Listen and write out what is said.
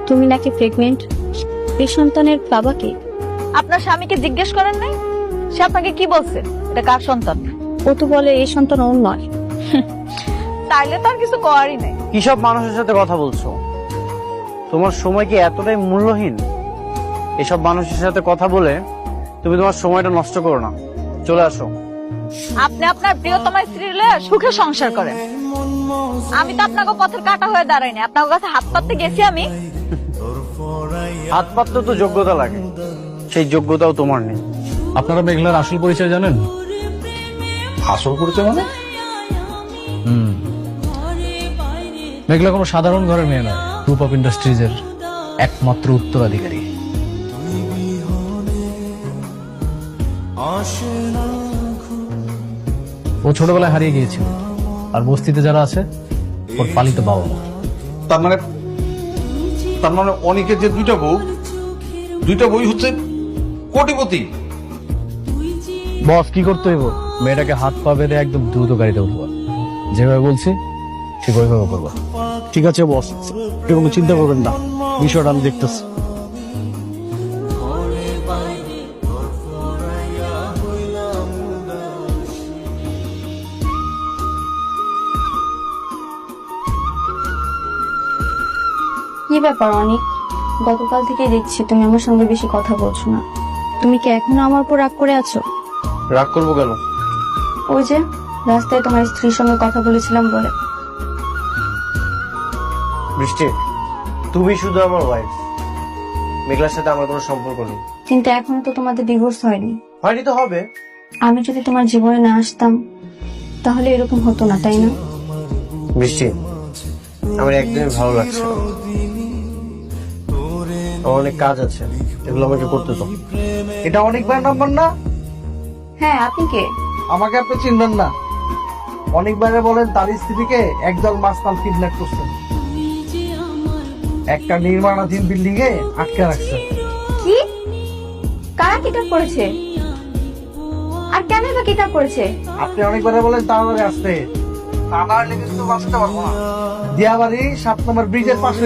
তুমি নাকি প্রেগনেন্ট? এই সন্তানের বাবা কে? আপনার স্বামীকে জিজ্ঞেস করেন নাই? সে আপনাকে কি বলছে? এটা কার সন্তান? ও তো বলে এই সন্তান ওর নয়। তাইলে তো আর কিছু করারই নাই। কিসব মানুষের সাথে কথা বলছো? তোমার সময় কি এতটাই মূল্যহীন? এসব মানুষের সাথে কথা বলে তুমি তোমার সময়টা নষ্ট করো না। চলে আসো। আপনি আপনার প্রিয়তমা স্ত্রীর লইয়া সুখে সংসার করেন। আমি তো আপনাকে পথের কাটা হয়ে দাঁড়াইনি, আপনার কাছে হাত পাততে গেছি আমি। হাত পাততে তো যোগ্যতা লাগে, সেই যোগ্যতাও তোমার নেই। আপনারা মেঘলার আসল পরিচয় জানেন? আসল পরিচয় মানে? মেঘলা কোনো সাধারণ ঘরের মেয়ে নয়, গ্রুপ অফ ইন্ডাস্ট্রিজের একমাত্র উত্তরাধিকারী। ও ছোটবেলায় হারিয়ে গিয়েছিল, আর বস্তিতে যারা আছে ওর পালিত বাবা মা। তার মানে অনেকের যে দুইটা বই হচ্ছে কোটিপতি। বস, কি করতে হইব? মেয়েটাকে হাত পা বেঁধে একদম দ্রুত গাড়িতে উঠবো, যেভাবে বলছি ঠিক ওইভাবে করবো। ঠিক আছে বস, এরকম চিন্তা করবেন না, বিষয়টা আমি দেখতেছি। কি ব্যাপার অনেক? গতকাল থেকে দেখছি তুমি আমার সঙ্গে বেশি কথা বলছো না। তুমি কি এখনো আমার উপর রাগ করে আছো? রাগ করবো কেন? ওই যে রাস্তায় তোমার স্ত্রীর সঙ্গে কথা বলেছিলাম বলে। বৃষ্টি, তুমি শুধু আমার ওয়াইফ, মেঘলার সাথে আমার কোনো সম্পর্ক নেই। কিন্তু এখনো তো তোমাদের ডিভোর্স হয়নি। হয়নি তো হবে। আমি যদি তোমার জীবনে না আসতাম তাহলে এরকম হতো না, তাই না? বৃষ্টি, আমার একদমই ভালো লাগছে না। আমার অনেক কাজ আছে, এগুলো আমাকে করতে তো। এটা অনেকবার নাম্বার না? হ্যাঁ, আপনি কে? আমাকে আপনি চিনবেন না। অনেকবারে বলেন তার স্ত্রীকে একদল মাস্তান কিডন্যাপ করছে, একটা নির্মাণাধীন বিল্ডিং এ আটকে রাখছে। কি? কারা কিডন্যাপ করেছে? আর কেন বা কিডন্যাপ করেছে? আপনি অনেকবারে বলেন তাড়াতাড়ি আসতে, তা না হলে কিন্তু বাঁচতে পারবো না। দিয়াবাড়ি 7 নম্বর ব্রিজের পাশে